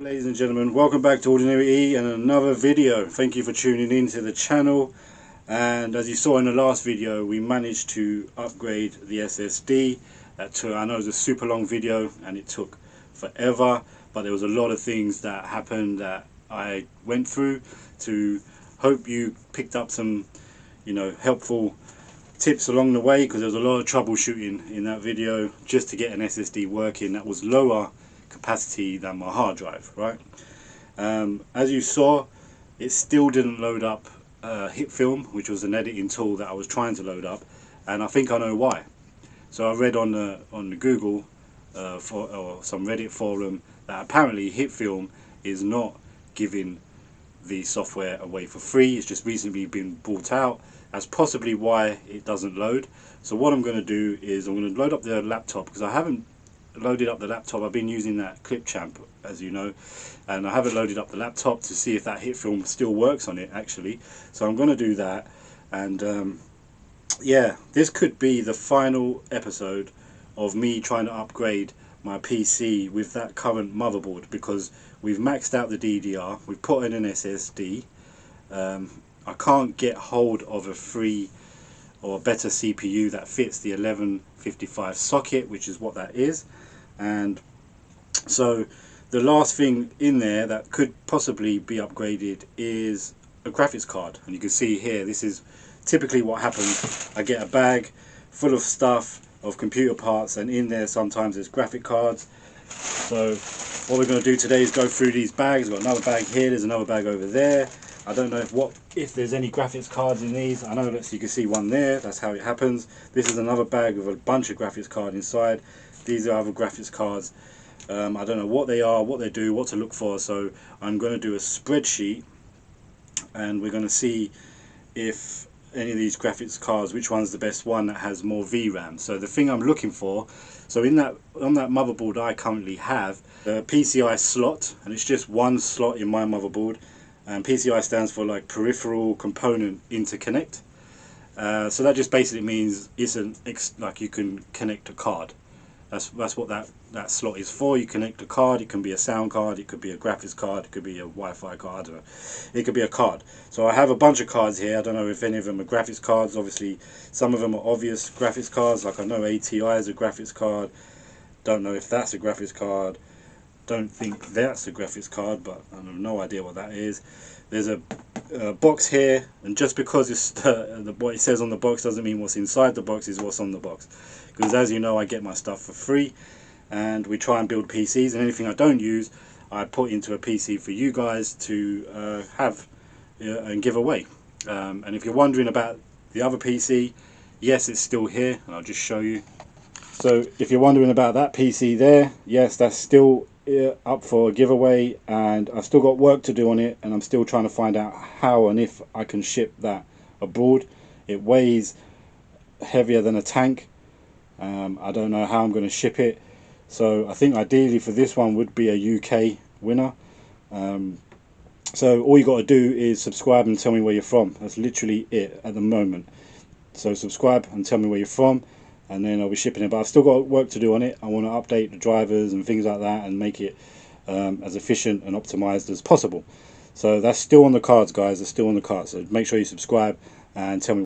Ladies and gentlemen, welcome back to Ordinary E and another video. Thank you for tuning in to the channel. And as you saw in the last video, we managed to upgrade the SSD. I know it was a super long video and it took forever, but there was a lot of things that happened that I went through. To hope you picked up some, helpful tips along the way, because there was a lot of troubleshooting in that video just to get an SSD working that was lower capacity than my hard drive, right? As you saw, it still didn't load up HitFilm, which was an editing tool that I was trying to load up, and I think I know why. So I read on the Google or some Reddit forum that apparently HitFilm is not giving the software away for free. It's just recently been bought out. That's possibly why it doesn't load. So what I'm going to do is I'm going to load up the laptop, because I haven't loaded up the laptop. I've been using that Clipchamp, as you know, and I haven't loaded up the laptop to see if that HitFilm still works on it actually. So I'm going to do that, and yeah, this could be the final episode of me trying to upgrade my PC with that current motherboard, because we've maxed out the DDR, we've put in an SSD. I can't get hold of a free or better CPU that fits the 1155 socket, which is what that is. And so the last thing in there that could possibly be upgraded is a graphics card. And you can see here, this is typically what happens. I get a bag full of stuff, of computer parts, and in there sometimes there's graphic cards. So what we're going to do today is go through these bags. We've got another bag here, there's another bag over there. I don't know if there's any graphics cards in these. I know that you can see one there, that's how it happens. This is another bag with a bunch of graphics cards inside. These are other graphics cards. I don't know what they are, what they do, what to look for. So I'm going to do a spreadsheet, and we're going to see if any of these graphics cards, which one's the best one that has more VRAM. So the thing I'm looking for, so on that motherboard I currently have a PCI slot, and it's just one slot in my motherboard, and PCI stands for like peripheral component interconnect. So that just basically means it's like you can connect a card. That's what that slot is for. You connect a card. It can be a sound card, it could be a graphics card, it could be a Wi-Fi card, or it could be a card. So I have a bunch of cards here. I don't know if any of them are graphics cards. Obviously some of them are obvious graphics cards, like I know ATI is a graphics card. Don't know if that's a graphics card. Don't think that's a graphics card, but I have no idea what that is. There's a box here, and just because it's what it says on the box doesn't mean what's inside the box is what's on the box, because as you know, I get my stuff for free, and we try and build PCs, and anything I don't use I put into a PC for you guys to have and give away. And if you're wondering about the other PC, yes, it's still here, and I'll just show you. So if you're wondering about that PC there, yes, that's still up for a giveaway, and I've still got work to do on it, and I'm still trying to find out how and if I can ship that abroad. It weighs heavier than a tank. I don't know how I'm going to ship it, so I think ideally for this one would be a UK winner. So all you got to do is subscribe and tell me where you're from. That's literally it at the moment. So subscribe and tell me where you're from, and then I'll be shipping it. But I've still got work to do on it. I want to update the drivers and things like that, and make it as efficient and optimized as possible. So that's still on the cards, guys. It's still on the cards. So make sure you subscribe and tell me.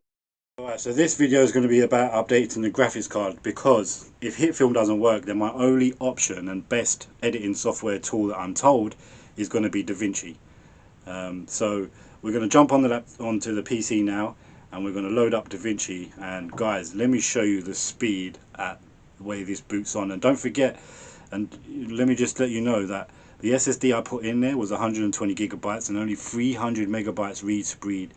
Alright, so this video is going to be about updating the graphics card, because if HitFilm doesn't work, then my only option and best editing software tool that I'm told is going to be DaVinci. So we're going to jump on onto the PC now, and we're going to load up DaVinci. And guys, let me show you the speed at the way this boots on. And don't forget, and let me just let you know that the SSD I put in there was 120 gigabytes and only 300 megabytes read speed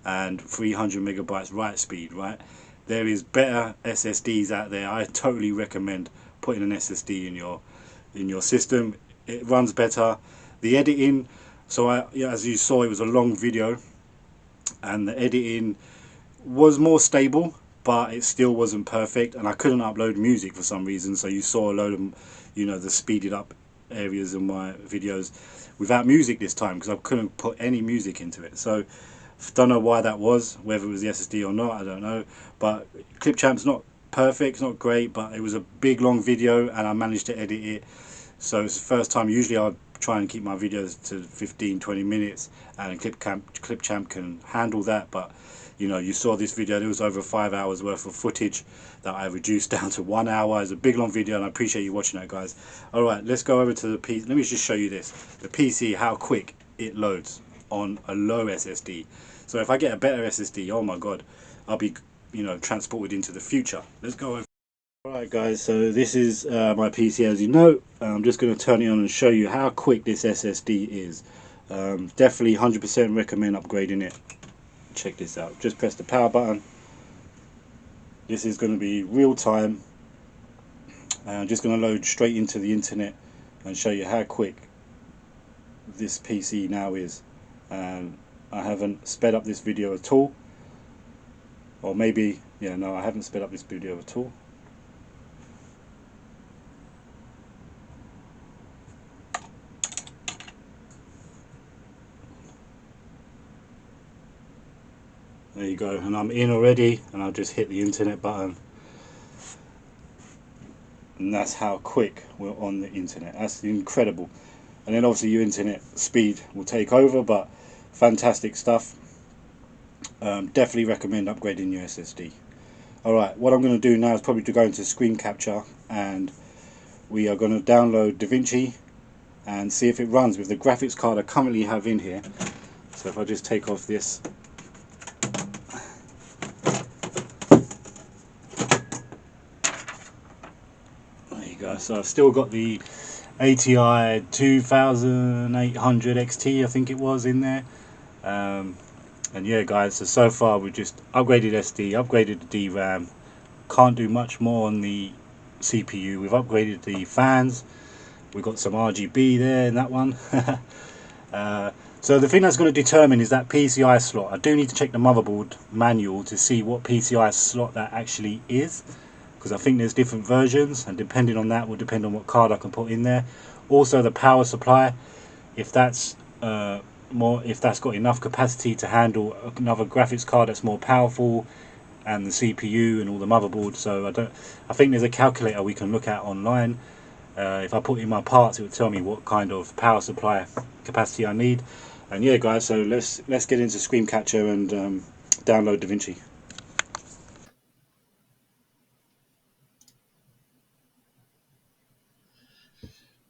and 300 megabytes write speed, right? There is better SSDs out there. I totally recommend putting an SSD in your system. It runs better. The editing, so as you saw, it was a long video, and the editing was more stable, but it still wasn't perfect, and I couldn't upload music for some reason. So you saw a load of, the speeded up areas in my videos without music this time, because I couldn't put any music into it. So don't know why that was, whether it was the SSD or not, I don't know. But Clipchamp's not perfect, it's not great, but it was a big long video and I managed to edit it. So it's the first time. Usually I'd try and keep my videos to 15-20 minutes, and Clipchamp can handle that. But you know, you saw this video, there was over 5 hours worth of footage that I reduced down to 1 hour. It's a big long video, and I appreciate you watching that, guys. Alright, let's go over to the PC. Let me just show you this, the PC, how quick it loads on a low SSD. So if I get a better SSD, oh my god, I'll be, you know, transported into the future. Let's go over. Alright guys, so this is my PC, as you know. I'm just going to turn it on and show you how quick this SSD is. Definitely 100% recommend upgrading it. Check this out, just press the power button. This is going to be real time. I'm just going to load straight into the internet and show you how quick this PC now is. I haven't sped up this video at all, or maybe, yeah, no, I haven't sped up this video at all. There you go, and I'm in already, and I'll just hit the internet button, and that's how quick we're on the internet. That's incredible. And then obviously your internet speed will take over, but fantastic stuff. Definitely recommend upgrading your SSD. Alright, what I'm going to do now is probably to go into screen capture, and we are going to download DaVinci and see if it runs with the graphics card I currently have in here. So if I just take off this, so I've still got the ATI 2800 XT, I think it was, in there. And yeah guys, so far we've just upgraded SD, upgraded the DRAM, can't do much more on the CPU. We've upgraded the fans, we've got some RGB there in that one. So the thing that's going to determine is that PCI slot. I do need to check the motherboard manual to see what PCI slot that actually is, because I think there's different versions, and depending on that will depend on what card I can put in there. Also the power supply, if that's if that's got enough capacity to handle another graphics card that's more powerful, and the CPU and all the motherboard. So I think there's a calculator we can look at online. If I put in my parts, it would tell me what kind of power supply capacity I need. And yeah guys, so let's get into screen capture and download DaVinci.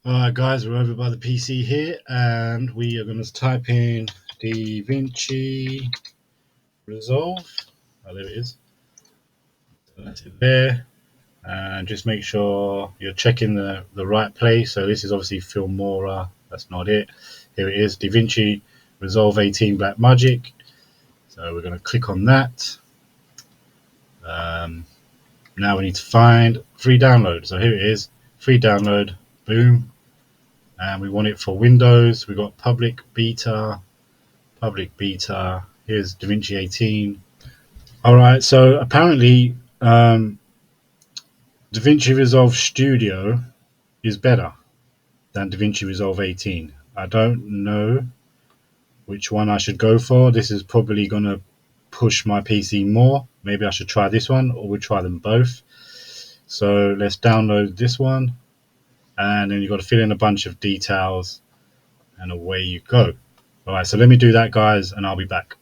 Alright guys, we're over by the PC here, and we are going to type in DaVinci Resolve. Oh, there it is. So that's it there. And just make sure you're checking the right place. So this is obviously Filmora, that's not it. Here it is, DaVinci Resolve 18 Blackmagic. So we're going to click on that. Now we need to find free download. So here it is, free download, boom. And we want it for Windows. We've got public beta. Here's DaVinci 18. Alright, so apparently DaVinci Resolve Studio is better than DaVinci Resolve 18. I don't know which one I should go for. This is probably going to push my PC more. Maybe I should try this one, or we'll try them both. So let's download this one, and then you've got to fill in a bunch of details, and away you go. Alright, so let me do that guys, and I'll be back.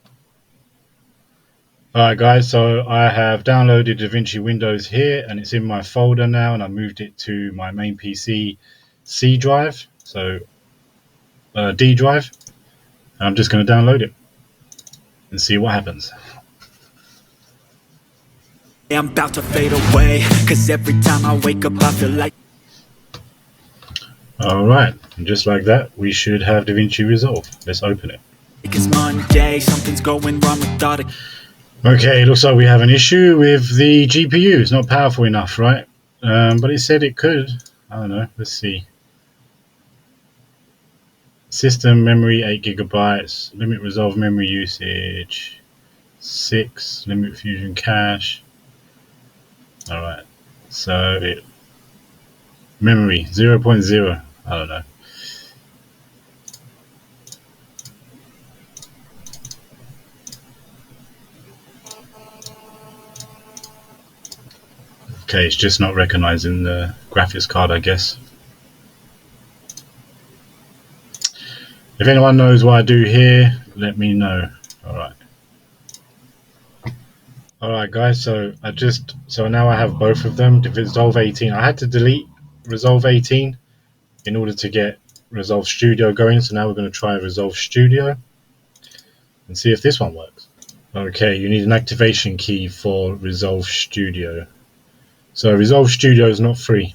Alright guys, so I have downloaded DaVinci Windows here, and it's in my folder now, and I moved it to my main PC C drive, so D drive. And I'm just going to download it and see what happens. I'm about to fade away, cause every time I wake up I feel like. Alright, and just like that we should have DaVinci Resolve. Let's open it. It's Monday, something's going wrong with thought. Okay, it looks like we have an issue with the GPU. It's not powerful enough, right? But it said it could. I don't know, let's see. System memory 8 GB, limit resolve memory usage 6, limit fusion cache. Alright, so memory 0.0, I don't know. Okay, it's just not recognizing the graphics card, I guess. If anyone knows what I do here, let me know. Alright guys, so now I have both of them. The Resolve 18. I had to delete Resolve 18 in order to get Resolve Studio going, so now we're going to try Resolve Studio and see if this one works. Okay, you need an activation key for Resolve Studio. So Resolve Studio is not free.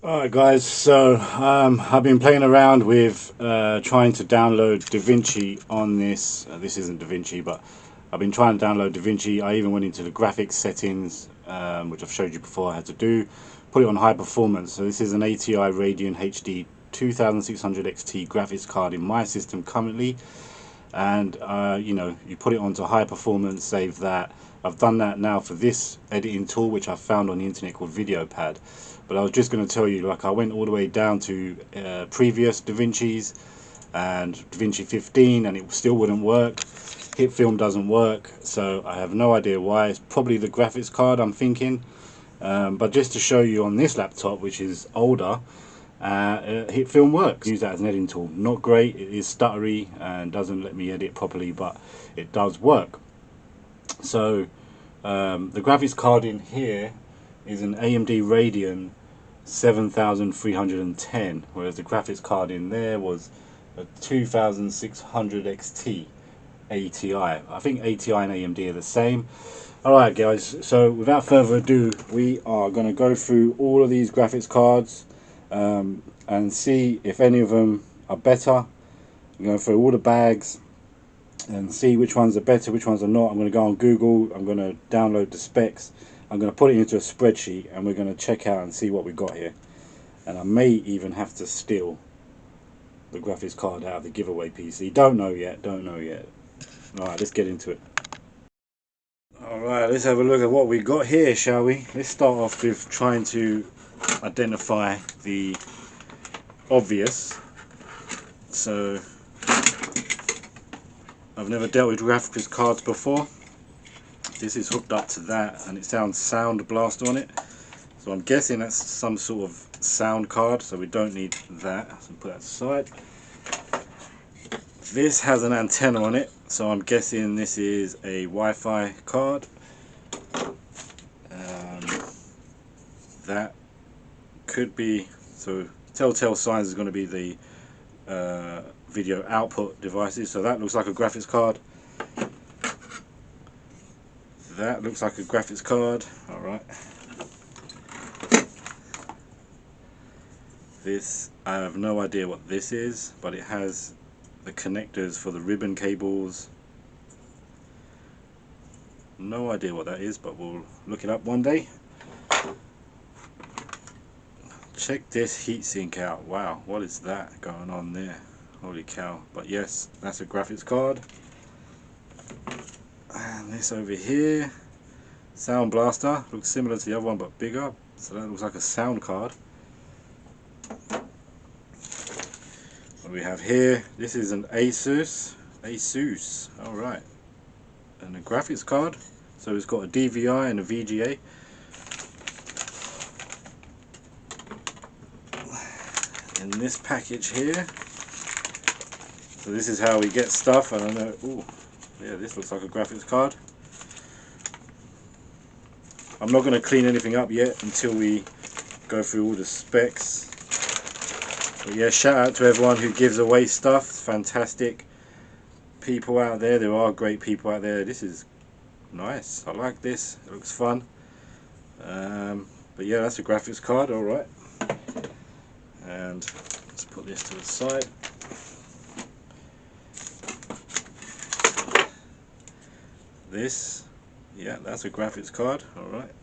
Alright guys, so I've been playing around with trying to download DaVinci on this. This isn't DaVinci, but I've been trying to download DaVinci. I even went into the graphics settings, which I've showed you before I had to do. Put it on high performance. So this is an ATI Radeon HD 2600 XT graphics card in my system currently. And you know, you put it onto high performance, save that. I've done that now for this editing tool, which I found on the internet called VideoPad. But I was just going to tell you, like, I went all the way down to previous DaVincis and DaVinci 15, and it still wouldn't work. HitFilm doesn't work, so I have no idea why. It's probably the graphics card, I'm thinking. But just to show you on this laptop, which is older, HitFilm works. Use that as an editing tool. Not great, it is stuttery and doesn't let me edit properly, but it does work. So the graphics card in here is an AMD Radeon 7310, whereas the graphics card in there was a 2600 XT ATI. I think ATI and AMD are the same. Alright guys, so without further ado, we are going to go through all of these graphics cards and see if any of them are better. I'm going through all the bags and see which ones are better, which ones are not. I'm going to go on Google, I'm going to download the specs, I'm going to put it into a spreadsheet, and we're going to check out and see what we got here. And I may even have to steal the graphics card out of the giveaway PC. Don't know yet, don't know yet. Alright, let's get into it. Alright, let's have a look at what we got here, shall we? Let's start off with trying to identify the obvious. So, I've never dealt with graphics cards before. This is hooked up to that and it sounds Sound Blast on it. So I'm guessing that's some sort of sound card, so we don't need that. So put that aside. This has an antenna on it, so I'm guessing this is a Wi-Fi card. That could be, so telltale signs is going to be the video output devices. So that looks like a graphics card. That looks like a graphics card. Alright. This, I have no idea what this is, but it has the connectors for the ribbon cables. No idea what that is, but we'll look it up one day. Check this heatsink out. Wow, what is that going on there? Holy cow. But yes, that's a graphics card. And this over here, Sound Blaster, looks similar to the other one but bigger. So that looks like a sound card. What we have here, this is an Asus, alright. And a graphics card, so it's got a DVI and a VGA. In this package here, so this is how we get stuff. I don't know, ooh, yeah, this looks like a graphics card. I'm not going to clean anything up yet until we go through all the specs. But yeah, shout out to everyone who gives away stuff. Fantastic people out there. There are great people out there. This is nice. I like this. It looks fun. But yeah, that's a graphics card. Alright. And let's put this to the side. This, yeah, that's a graphics card. Alright.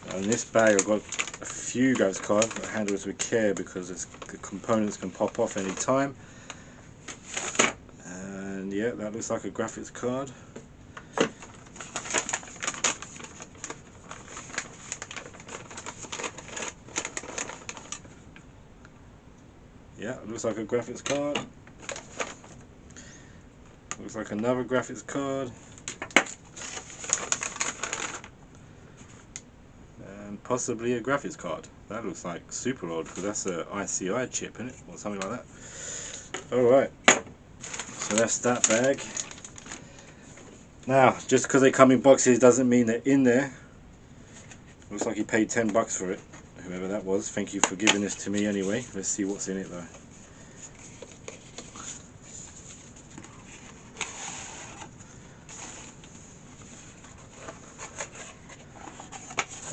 And in this bag I've got a few graphics cards, but handle this with care because the components can pop off any time. And yeah, that looks like a graphics card. Yeah, it looks like a graphics card. Looks like another graphics card. And possibly a graphics card. That looks like super old, because that's a ICI chip, isn't it, or something like that. Alright, so that's that bag. Now, just because they come in boxes doesn't mean they're in there. Looks like he paid $10 for it, whoever that was. Thank you for giving this to me anyway. Let's see what's in it though.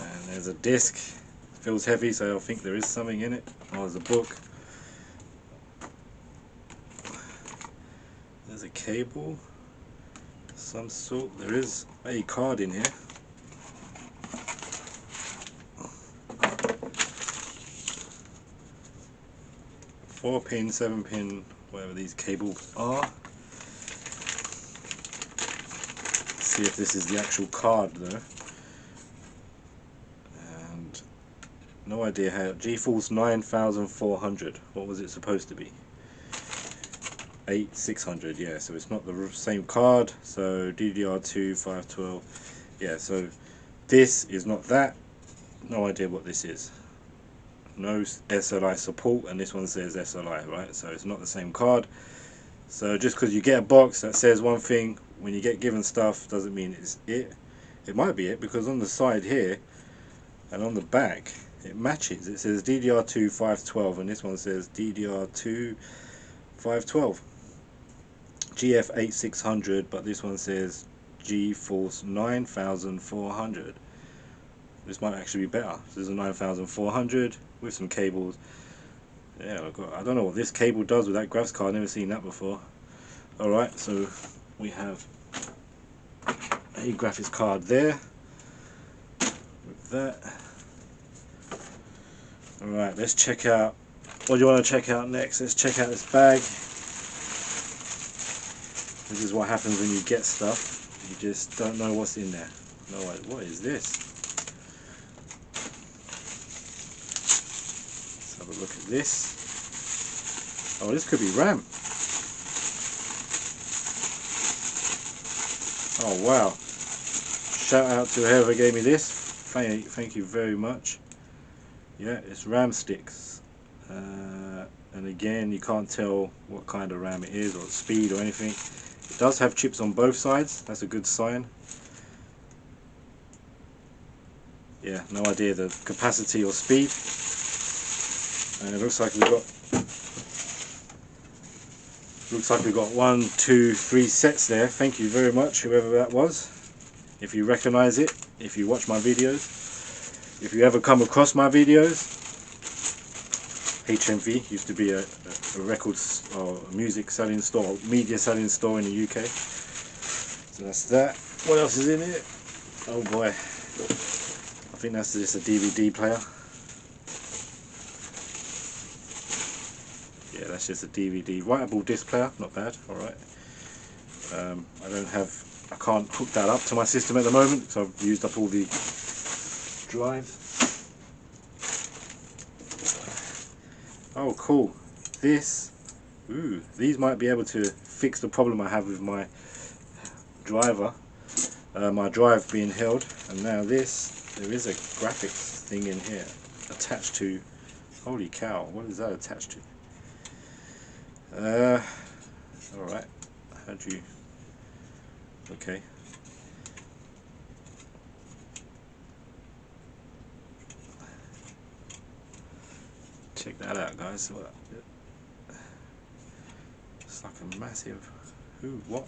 And there's a disc. It feels heavy, so I think there is something in it. Oh, there's a book. There's a cable. Some sort. There is a card in here. Four pin, 7 pin, whatever these cables are. Let's see if this is the actual card though. And no idea how. GeForce 9400. What was it supposed to be? 8600, yeah, so it's not the same card. So DDR2 512, yeah, so this is not that. No idea what this is. No SLI support, and this one says SLI, right? So it's not the same card. So just because you get a box that says one thing, when you get given stuff, doesn't mean it's it. It might be it, because on the side here and on the back it matches. It says DDR2 512 and this one says DDR2 512. GF 8600, but this one says GeForce 9400. This might actually be better. This is a 9400 with some cables. Yeah, I don't know what this cable does with that graphics card. I've never seen that before. Alright, so we have a graphics card there with that. Alright, let's check out, what do you want to check out next? Let's check out this bag. This is what happens when you get stuff. You just don't know what's in there. No, what is this? Let's have a look at this. Oh, this could be RAM. Oh wow. Shout out to whoever gave me this. Thank you very much. Yeah, it's RAM sticks. And again, you can't tell what kind of RAM it is or speed or anything. It does have chips on both sides. That's a good sign. Yeah, no idea the capacity or speed. And it looks like we've got 1, 2, 3 sets there. Thank you very much, whoever that was. If you recognize it, if you watch my videos, if you ever come across my videos. HMV used to be a records or music selling store, media selling store in the UK. So that's that. What else is in it? Oh boy, I think that's just a DVD player. Yeah, that's just a DVD writable disc player. Not bad. All right. I can't hook that up to my system at the moment because I've used up all the drive. Oh cool, these might be able to fix the problem I have with my driver, my drive being held. And now there is a graphics thing in here attached to, holy cow, what is that attached to? Alright, okay. Check that out, guys. It's like a massive. What?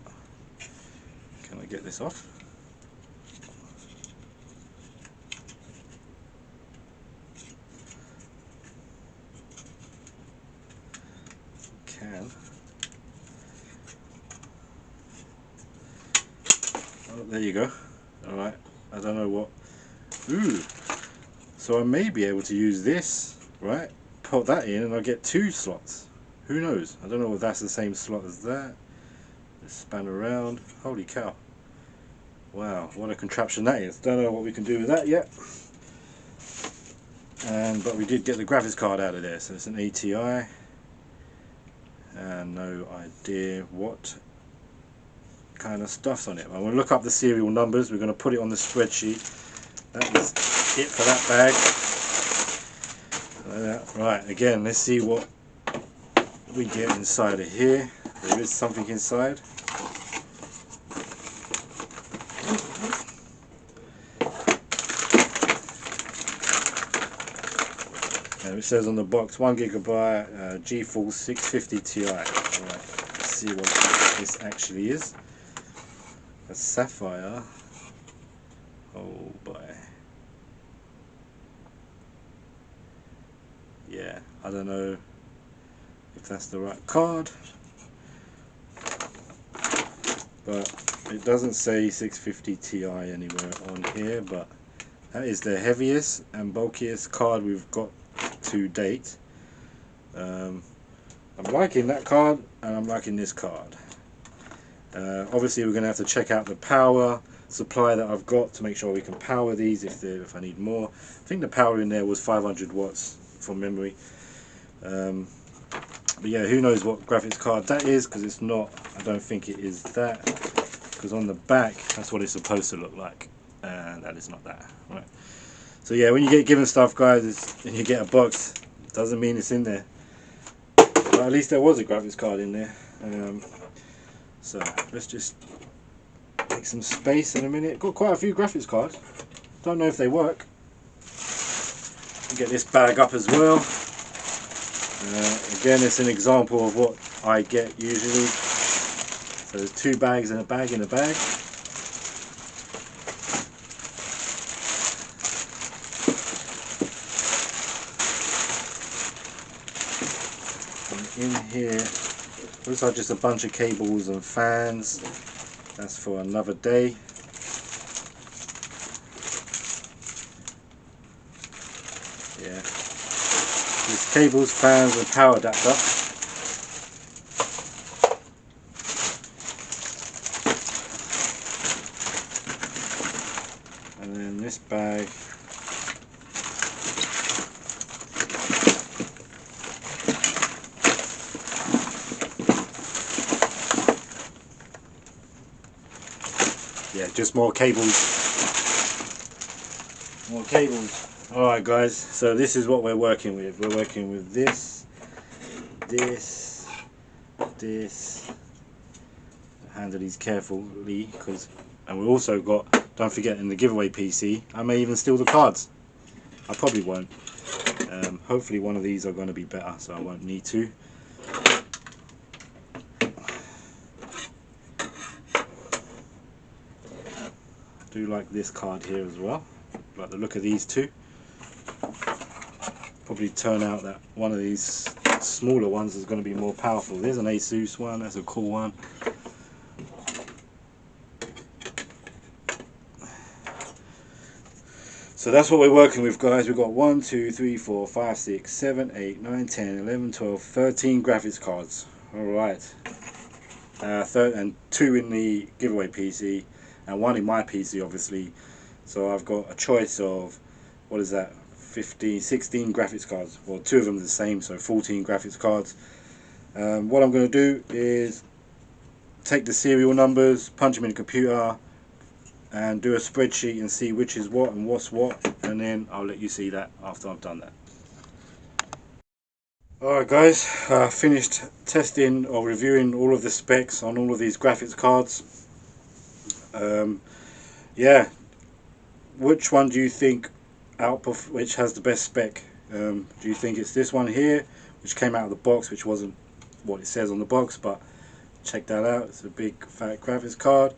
Can I get this off? Can. Oh, there you go. Alright. I don't know what. So I may be able to use this, right? Put that in and I'll get 2 slots. Who knows? I don't know if that's the same slot as that. Just span around. Holy cow. Wow, what a contraption that is. Don't know what we can do with that yet. But we did get the graphics card out of there, so it's an ATI. And no idea what kind of stuff's on it. I'm going to look up the serial numbers. We're going to put it on the spreadsheet. That is it for that bag. Right, again, let's see what we get inside of here. There is something inside. And it says on the box 1GB GeForce 650 Ti. Alright, let's see what this actually is. A sapphire. Oh boy. Yeah, I don't know if that's the right card, but it doesn't say 650 Ti anywhere on here, but that is the heaviest and bulkiest card we've got to date. I'm liking that card, and I'm liking this card. Obviously we're going to have to check out the power supply that I've got to make sure we can power these if I need more. I think the power in there was 500 watts from memory. But yeah, who knows what graphics card that is, because it's not, I don't think it is that, because on the back that's what it's supposed to look like, and that is not that. Right. So yeah, when you get given stuff, guys, and you get a box, it doesn't mean it's in there. But at least there was a graphics card in there. So let's just make some space in a minute. Got quite a few graphics cards. Don't know if they work. Get this bag up as well. Again, it's an example of what I get usually. So there's 2 bags in a bag in a bag. And in here looks like just a bunch of cables and fans. That's for another day. Yeah. There's cables, fans and power adapter. And then this bag yeah, just more cables. More cables. Alright guys, so this is what we're working with. We're working with this. Handle these carefully, and we also got, don't forget, in the giveaway PC, I may even steal the cards. I probably won't. Hopefully one of these are going to be better, so I won't need to. I do like this card here as well. Like the look of these two. Probably turn out that one of these smaller ones is going to be more powerful. There's an Asus one, that's a cool one. So that's what we're working with, guys. We've got 1, 2, 3, 4, 5, 6, 7, 8, 9, 10, 11, 12, 13 graphics cards. Alright. And 2 in the giveaway PC and 1 in my PC, obviously. So I've got a choice of, what is that, 15, 16 graphics cards. Well, 2 of them are the same, so 14 graphics cards. What I'm going to do is take the serial numbers, punch them in the computer, and do a spreadsheet and see which is what and what's what, and then I'll let you see that after I've done that. Alright guys, finished testing or reviewing all of the specs on all of these graphics cards. Yeah, which one do you think which has the best spec? Do you think it's this one here, which came out of the box, which wasn't what it says on the box, but check that out, it's a big fat graphics card?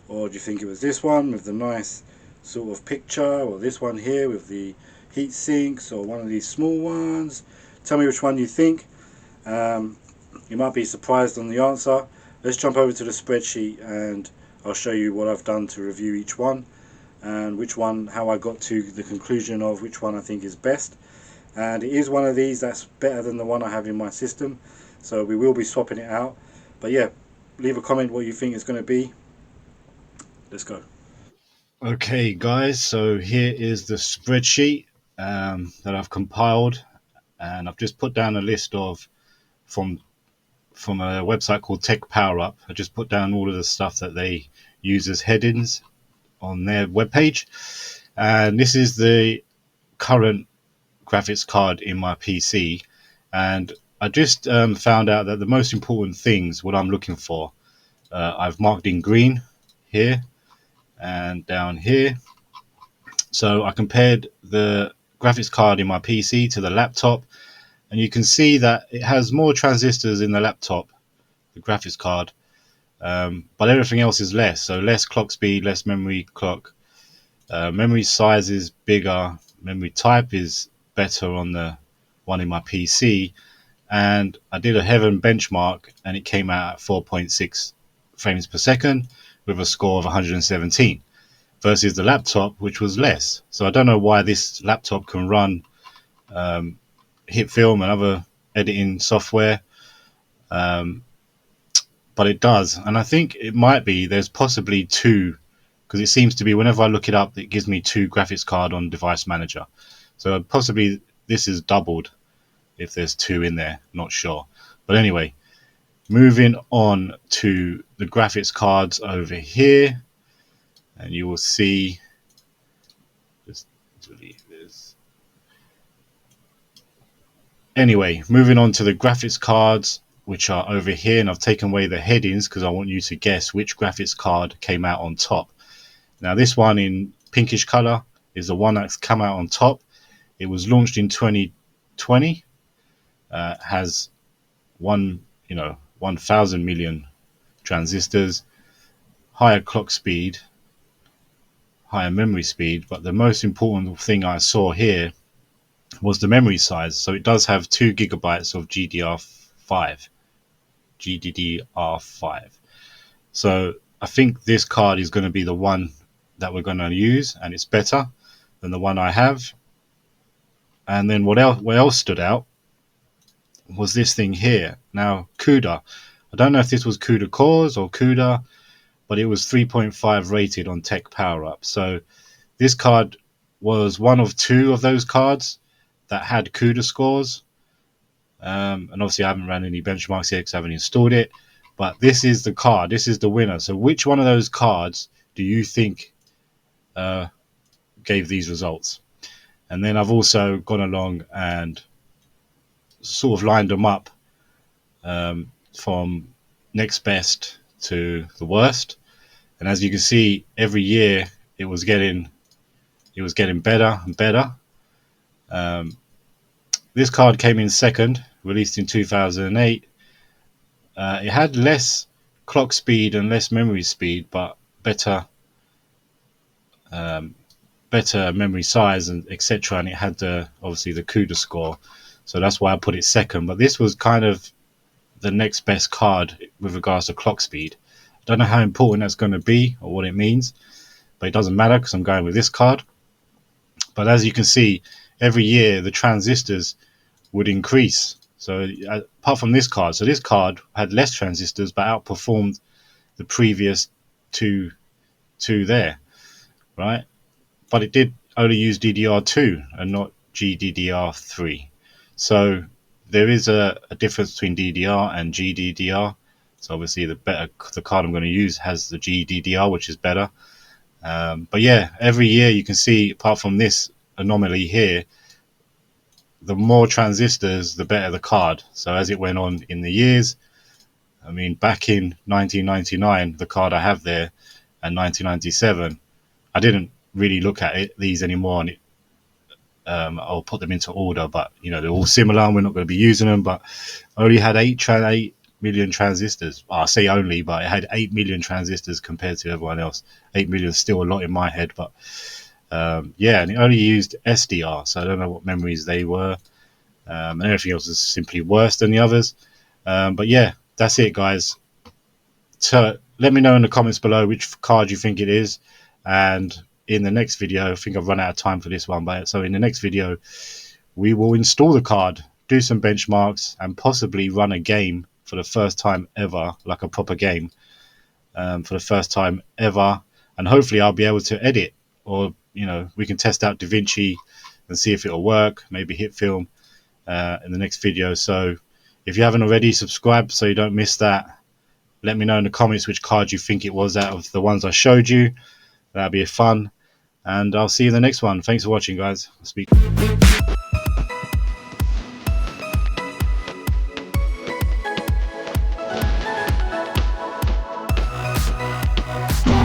Or do you think it was this one with the nice sort of picture, or this one here with the heat sinks, or one of these small ones? Tell me which one you think. You might be surprised on the answer. Let's jump over to the spreadsheet and I'll show you what I've done to review each one, and which one, how I got to the conclusion of which one I think is best. And it is one of these that's better than the one I have in my system, so we will be swapping it out. But yeah, leave a comment what you think it's going to be. Let's go. Okay guys, so here is the spreadsheet that I've compiled, and I've just put down a list of from a website called Tech Power Up. I just put down all of the stuff that they use as headings on their webpage, And this is the current graphics card in my PC. And I just found out that the most important things, what I'm looking for, I've marked in green here and down here. So I compared the graphics card in my PC to the laptop, and you can see that it has more transistors in the laptop, the graphics card, but everything else is less. So less clock speed, less memory clock. Memory size is bigger. Memory type is better on the one in my PC. And I did a Heaven benchmark, and it came out at 4.6 frames per second with a score of 117 versus the laptop, which was less. So I don't know why this laptop can run HitFilm and other editing software, um, but it does. And I think it might be there's possibly two, because it seems to be whenever I look it up, it gives me two graphics card on Device Manager. So possibly this is doubled if there's two in there, not sure. But anyway, moving on to the graphics cards over here, and you will see, just delete this. Anyway, moving on to the graphics cards, which are over here, and I've taken away the headings because I want you to guess which graphics card came out on top. Now this one in pinkish color is the one that's come out on top. It was launched in 2020, has 1,000 million transistors, higher clock speed, higher memory speed, but the most important thing I saw here was the memory size. So it does have 2 gigabytes of GDDR5. So I think this card is going to be the one that we're going to use, and it's better than the one I have. And then what else stood out was this thing here. Now, CUDA. I don't know if this was CUDA Cores or CUDA, but it was 3.5 rated on Tech PowerUp. So this card was one of two of those cards that had CUDA scores. And obviously I haven't ran any benchmarks yet because I haven't installed it. But this is the card. This is the winner. So which one of those cards do you think gave these results? And then I've also gone along and sort of lined them up from next best to the worst. And as you can see, every year it was getting better and better. This card came in second, released in 2008. It had less clock speed and less memory speed, but better memory size and etc. And it had obviously the CUDA score, so that's why I put it second. But this was kind of the next best card with regards to clock speed. I don't know how important that's going to be or what it means, but it doesn't matter because I'm going with this card. But as you can see, every year the transistors would increase. So apart from this card, so this card had less transistors but outperformed the previous two there, right? But it did only use DDR2 and not GDDR3. So there is a difference between DDR and GDDR. So obviously the card I'm going to use has the GDDR, which is better. But yeah, every year you can see, apart from this anomaly here, the more transistors, the better the card. So as it went on in the years, I mean, back in 1999, the card I have there, and 1997, I didn't really look at these anymore, and I'll put them into order. But they're all similar, and we're not going to be using them. But I only had 8 million transistors. Well, I say only, but it had 8 million transistors compared to everyone else. 8 million is still a lot in my head, but yeah, and it only used SDR, so I don't know what memories they were, and everything else is simply worse than the others. But yeah, that's it, guys. So let me know in the comments below which card you think it is, and in the next video, I think I've run out of time for this one, but so in the next video we will install the card, do some benchmarks, and possibly run a game for the first time ever, like a proper game, for the first time ever, and hopefully I'll be able to edit, or we can test out DaVinci and see if it'll work, maybe HitFilm in the next video. So if you haven't already, subscribe so you don't miss that. Let me know in the comments which card you think it was out of the ones I showed you. That'd be fun. and I'll see you in the next one. Thanks for watching, guys. Speak.